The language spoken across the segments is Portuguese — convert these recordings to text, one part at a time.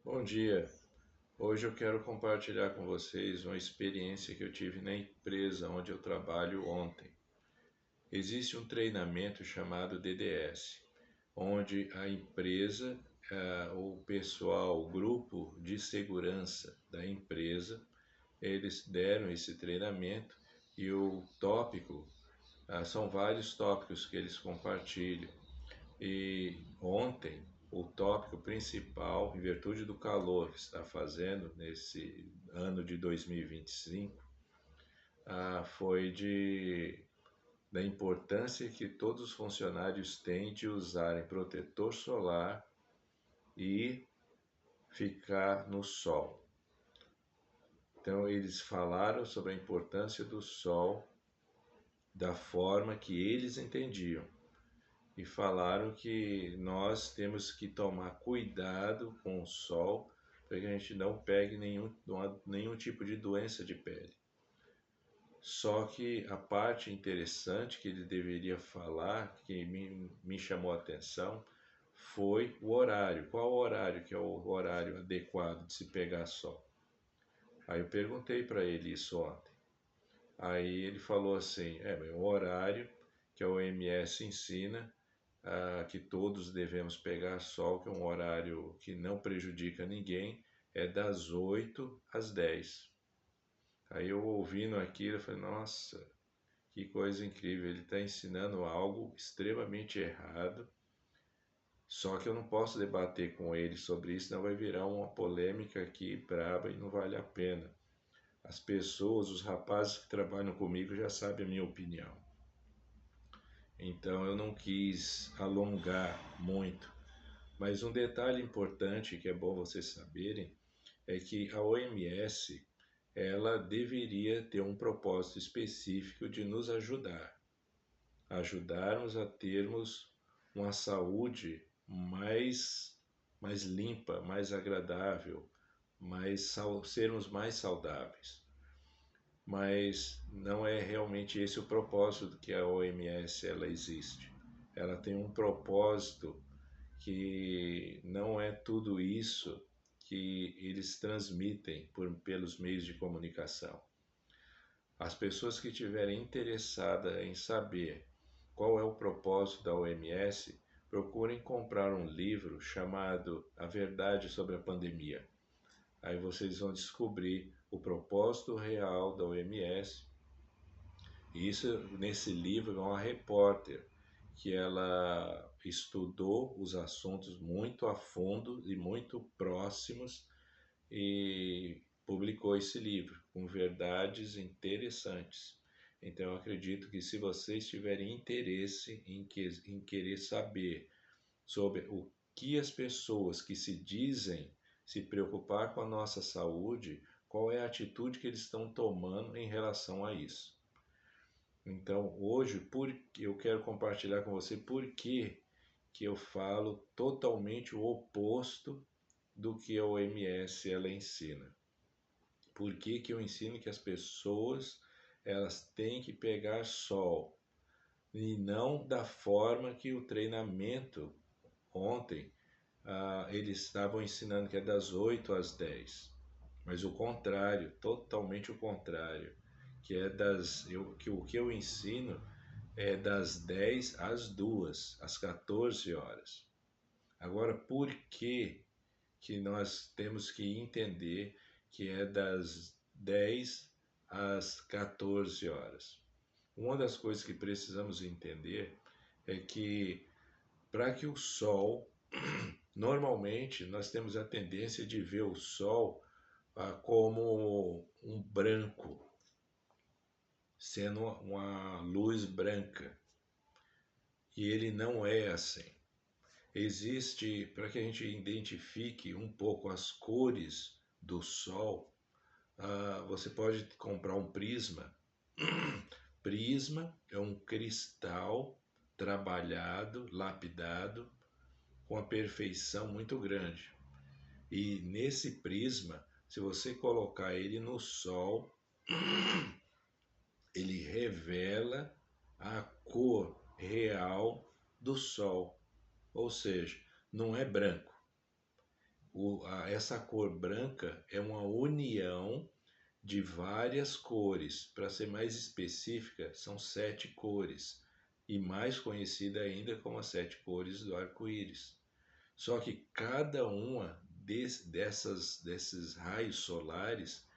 Bom dia. Hoje eu quero compartilhar com vocês uma experiência que eu tive na empresa onde eu trabalho ontem. Existe um treinamento chamado DDS, onde a empresa, o pessoal, o grupo de segurança da empresa, eles deram esse treinamento e o tópico, são vários tópicos que eles compartilham. E ontem, o tópico principal, em virtude do calor que está fazendo nesse ano de 2025, foi da importância que todos os funcionários têm de usarem protetor solar e ficar no sol. Então, eles falaram sobre a importância do sol da forma que eles entendiam. E falaram que nós temos que tomar cuidado com o sol para que a gente não pegue nenhum tipo de doença de pele. Só que a parte interessante que ele deveria falar, que me chamou a atenção, foi o horário. Qual o horário que é o horário adequado de se pegar sol? Aí eu perguntei para ele isso ontem. Aí ele falou assim, o horário que a OMS ensina que todos devemos pegar sol, que é um horário que não prejudica ninguém, é das 8 às 10. Aí eu ouvindo aquilo, eu falei, nossa, que coisa incrível, ele está ensinando algo extremamente errado, só que eu não posso debater com ele sobre isso, senão vai virar uma polêmica aqui braba e não vale a pena. As pessoas, os rapazes que trabalham comigo já sabem a minha opinião. Então eu não quis alongar muito. Mas um detalhe importante que é bom vocês saberem é que a OMS ela deveria ter um propósito específico de nos ajudarmos a termos uma saúde mais limpa, mais agradável, sermos mais saudáveis. Mas não é realmente esse o propósito que a OMS ela existe. Ela tem um propósito que não é tudo isso que eles transmitem pelos meios de comunicação. As pessoas que estiverem interessadas em saber qual é o propósito da OMS, procurem comprar um livro chamado A Verdade sobre a Pandemia. Aí vocês vão descobrir o propósito real da OMS. E isso, nesse livro, é uma repórter que ela estudou os assuntos muito a fundo e muito próximos e publicou esse livro com verdades interessantes. Então eu acredito que se vocês tiverem interesse em querer saber sobre o que as pessoas que se dizem se preocupar com a nossa saúde, qual é a atitude que eles estão tomando em relação a isso. Então, hoje, eu quero compartilhar com você por que eu falo totalmente o oposto do que a OMS ela ensina. Por que eu ensino que as pessoas elas têm que pegar sol e não da forma que o treinamento ontem eles estavam ensinando que é das 8 às 10. Mas o contrário, totalmente o contrário, que é o que eu ensino é das 10 às 2, às 14 horas. Agora, por que nós temos que entender que é das 10 às 14 horas? Uma das coisas que precisamos entender é que para que o sol, normalmente nós temos a tendência de ver o sol como um branco, sendo uma luz branca. E ele não é assim. Existe, para que a gente identifique um pouco as cores do Sol, você pode comprar um prisma. Prisma é um cristal trabalhado, lapidado, com a perfeição muito grande. E nesse prisma, se você colocar ele no Sol, ele revela a cor real do Sol. Ou seja, não é branco. essa cor branca é uma união de várias cores. Para ser mais específica, são 7 cores, e mais conhecida ainda como as 7 cores do arco-íris. Só que cada uma desses raios solares,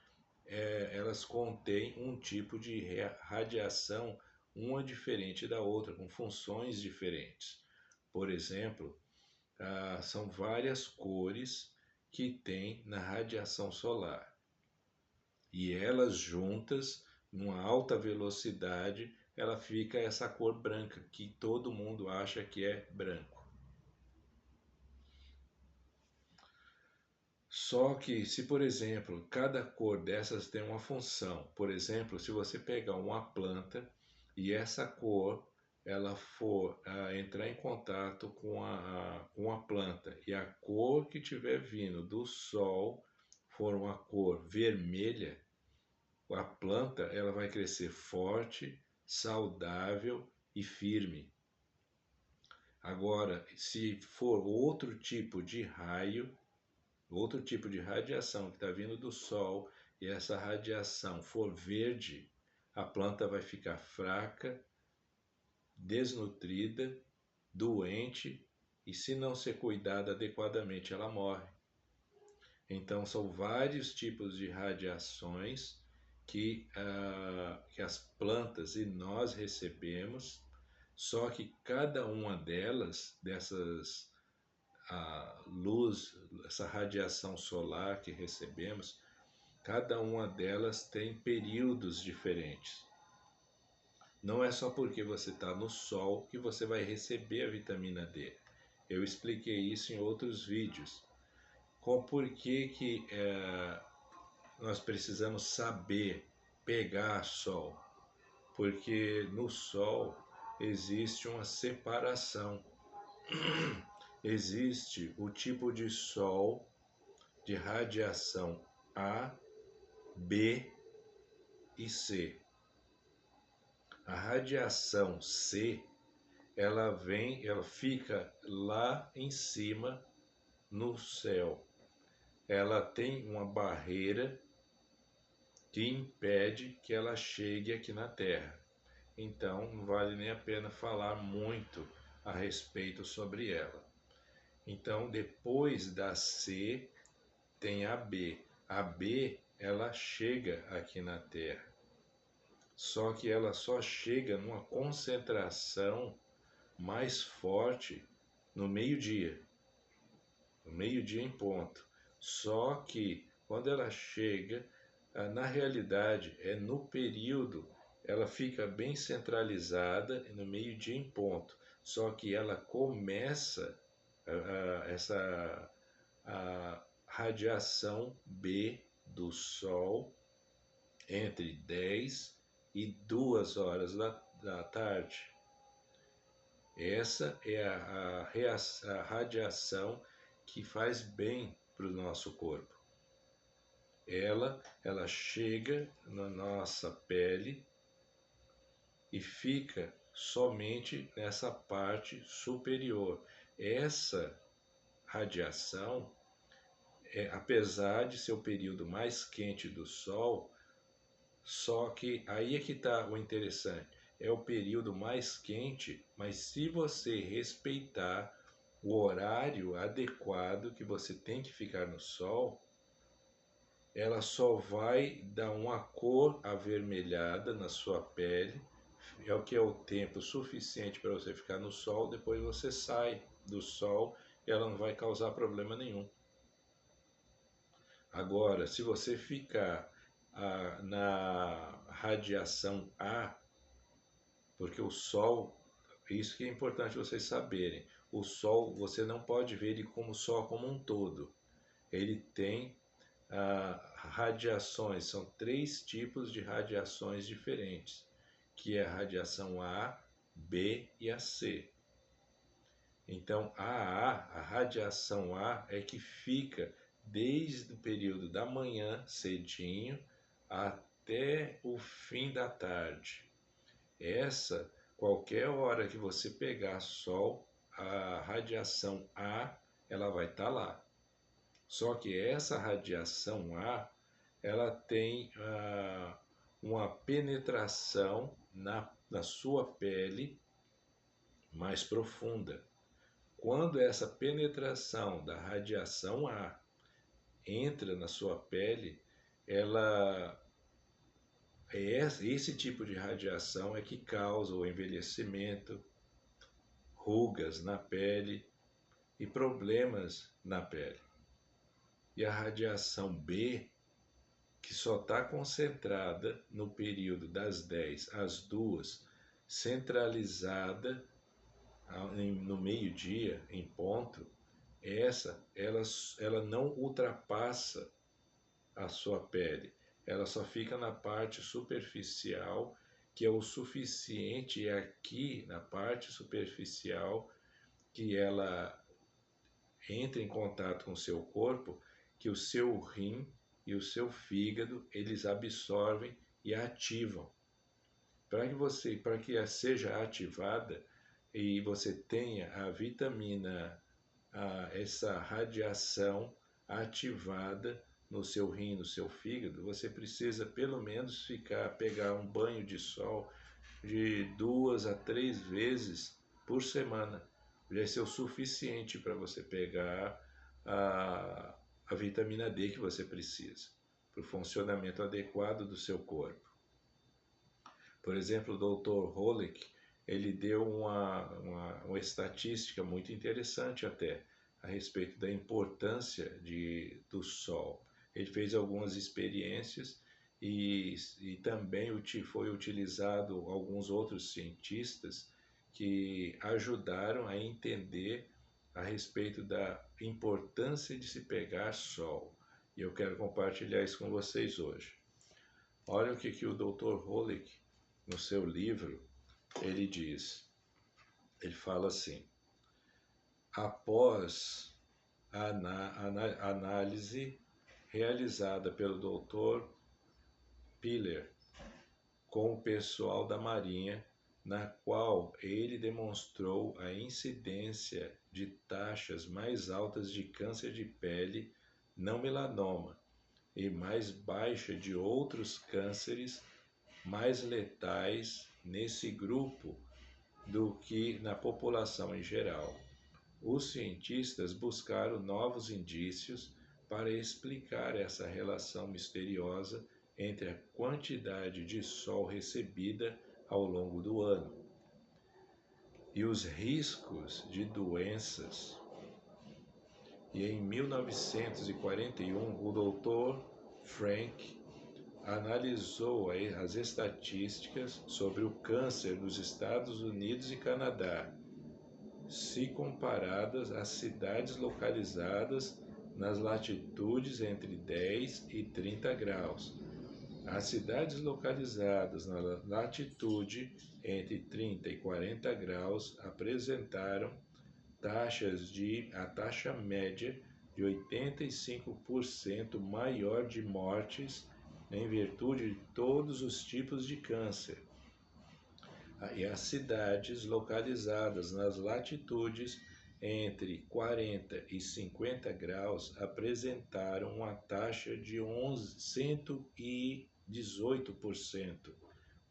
elas contêm um tipo de radiação, uma diferente da outra, com funções diferentes. Por exemplo, são várias cores que tem na radiação solar. E elas juntas, numa alta velocidade, ela fica essa cor branca, que todo mundo acha que é branco. Só que se, por exemplo, cada cor dessas tem uma função, por exemplo, se você pegar uma planta e essa cor ela for entrar em contato com a planta e a cor que estiver vindo do sol for uma cor vermelha, a planta ela vai crescer forte, saudável e firme. Agora, se for outro tipo de raio, outro tipo de radiação que está vindo do Sol e essa radiação for verde, a planta vai ficar fraca, desnutrida, doente e, se não ser cuidada adequadamente, ela morre. Então, são vários tipos de radiações que as plantas e nós recebemos, só que cada uma dessas a luz, essa radiação solar que recebemos, cada uma delas tem períodos diferentes. Não é só porque você está no sol que você vai receber a vitamina D. Eu expliquei isso em outros vídeos. Por que nós precisamos saber pegar sol? Porque no sol existe uma separação. Existe o tipo de sol de radiação A, B e C. A radiação C, ela fica lá em cima no céu. Ela tem uma barreira que impede que ela chegue aqui na Terra. Então, não vale nem a pena falar muito a respeito sobre ela. Então, depois da C, tem a B. A B, ela chega aqui na Terra. Só que ela só chega numa concentração mais forte no meio-dia. No meio-dia em ponto. Só que quando ela chega, na realidade, é no período, ela fica bem centralizada no meio-dia em ponto. Só que ela começa essa radiação B do Sol entre 10 e 2 horas da tarde. Essa é a radiação que faz bem para o nosso corpo. Ela chega na nossa pele e fica somente nessa parte superior. Essa radiação, apesar de ser o período mais quente do Sol, só que aí é que está o interessante. É o período mais quente, mas se você respeitar o horário adequado que você tem que ficar no sol, ela só vai dar uma cor avermelhada na sua pele, é o que é o tempo suficiente para você ficar no sol, depois você sai do sol e ela não vai causar problema nenhum. Agora, se você ficar na radiação A, porque o Sol, isso que é importante vocês saberem, o Sol você não pode ver ele como Sol como um todo. Ele tem radiações, são 3 tipos de radiações diferentes, que é a radiação A, B e a C. Então a radiação A é que fica desde o período da manhã, cedinho, até o fim da tarde. Essa, qualquer hora que você pegar sol, a radiação A, ela vai estar lá. Só que essa radiação A, ela tem uma penetração na sua pele mais profunda. Quando essa penetração da radiação A entra na sua pele, ela esse tipo de radiação é que causa o envelhecimento, rugas na pele e problemas na pele. E a radiação B, que só está concentrada no período das 10 às 2, centralizada no meio-dia, em ponto, ela não ultrapassa a sua pele. Ela só fica na parte superficial, que é o suficiente, é aqui na parte superficial que ela entra em contato com o seu corpo, que o seu rim e o seu fígado, eles absorvem e ativam. Para que seja ativada e você tenha a vitamina, essa radiação ativada no seu rim, no seu fígado, você precisa pelo menos pegar um banho de sol de 2 a 3 vezes por semana. Já é o suficiente para você pegar a vitamina D que você precisa para o funcionamento adequado do seu corpo. Por exemplo, o Dr. Holick, ele deu uma estatística muito interessante até a respeito da importância do sol. Ele fez algumas experiências e também foi utilizado alguns outros cientistas que ajudaram a entender a respeito da importância de se pegar sol. E eu quero compartilhar isso com vocês hoje. Olha o que o Dr. Holick, no seu livro, ele diz. Ele fala assim: após a análise realizada pelo Dr. Piller com o pessoal da Marinha, na qual ele demonstrou a incidência de taxas mais altas de câncer de pele não melanoma e mais baixa de outros cânceres mais letais nesse grupo do que na população em geral. Os cientistas buscaram novos indícios para explicar essa relação misteriosa entre a quantidade de sol recebida ao longo do ano e os riscos de doenças. E em 1941, o Dr. Frank analisou as estatísticas sobre o câncer nos Estados Unidos e Canadá, se comparadas às cidades localizadas nas latitudes entre 10 e 30 graus. As cidades localizadas na latitude entre 30 e 40 graus apresentaram a taxa média de 85% maior de mortes em virtude de todos os tipos de câncer. E as cidades localizadas nas latitudes entre 40 e 50 graus apresentaram uma taxa de 118%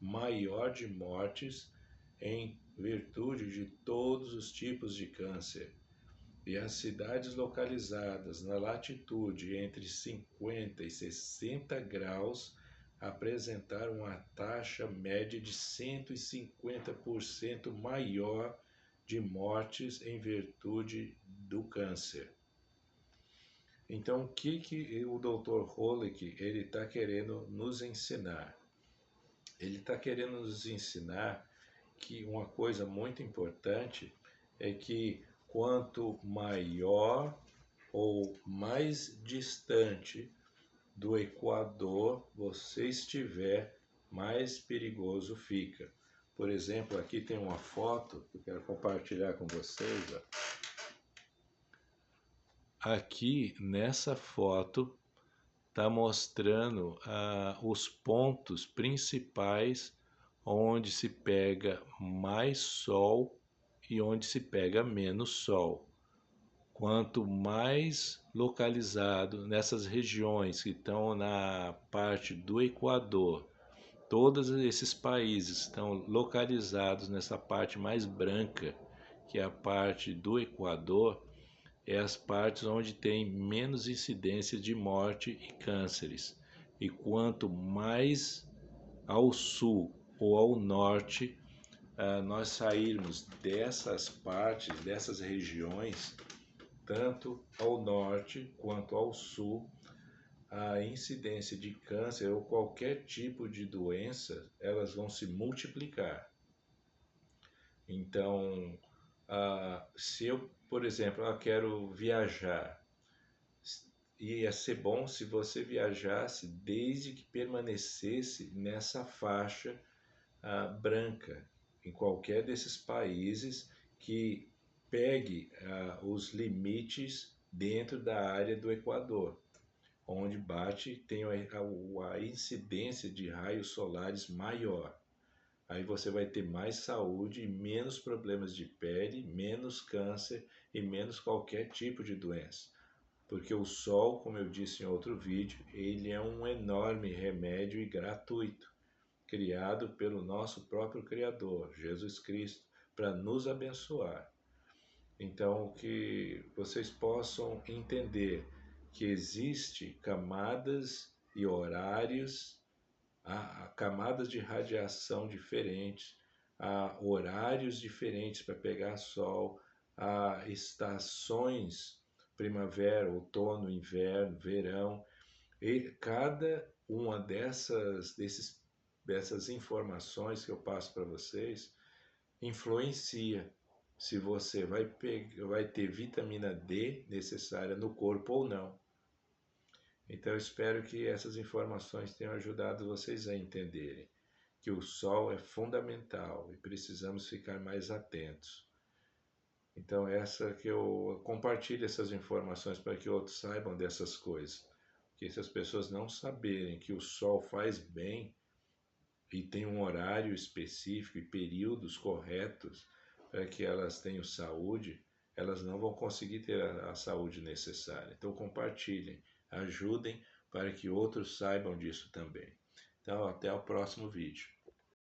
maior de mortes em virtude de todos os tipos de câncer. E as cidades localizadas na latitude entre 50 e 60 graus apresentaram uma taxa média de 150% maior de mortes em virtude do câncer. Então, o que o Dr. Holick ele está querendo nos ensinar? Ele está querendo nos ensinar que uma coisa muito importante é que quanto maior ou mais distante do Equador você estiver, mais perigoso fica. Por exemplo, aqui tem uma foto que eu quero compartilhar com vocês. Aqui nessa foto está mostrando os pontos principais onde se pega mais sol e onde se pega menos sol. Quanto mais localizado nessas regiões que estão na parte do Equador, todos esses países estão localizados nessa parte mais branca, que é a parte do Equador, é as partes onde tem menos incidência de morte e cânceres. E quanto mais ao sul ou ao norte nós sairmos dessas partes, dessas regiões, tanto ao norte quanto ao sul, a incidência de câncer ou qualquer tipo de doença, elas vão se multiplicar. Então, se eu, por exemplo, quero viajar, ia ser bom se você viajasse desde que permanecesse nessa faixa branca, em qualquer desses países que pegue os limites dentro da área do Equador, onde bate tem a incidência de raios solares maior. Aí você vai ter mais saúde e menos problemas de pele, menos câncer e menos qualquer tipo de doença. Porque o sol, como eu disse em outro vídeo, ele é um enorme remédio e gratuito, criado pelo nosso próprio Criador, Jesus Cristo, para nos abençoar. Então, que vocês possam entender que existe camadas e horários, há camadas de radiação diferentes, há horários diferentes para pegar sol, há estações, primavera, outono, inverno, verão, e cada uma dessas informações que eu passo para vocês influencia se você vai ter vitamina D necessária no corpo ou não. Então eu espero que essas informações tenham ajudado vocês a entenderem que o sol é fundamental e precisamos ficar mais atentos. Então essa que eu compartilho essas informações para que outros saibam dessas coisas. Porque se as pessoas não saberem que o sol faz bem e tem um horário específico e períodos corretos para que elas tenham saúde, elas não vão conseguir ter a saúde necessária. Então compartilhem, ajudem para que outros saibam disso também. Então até o próximo vídeo.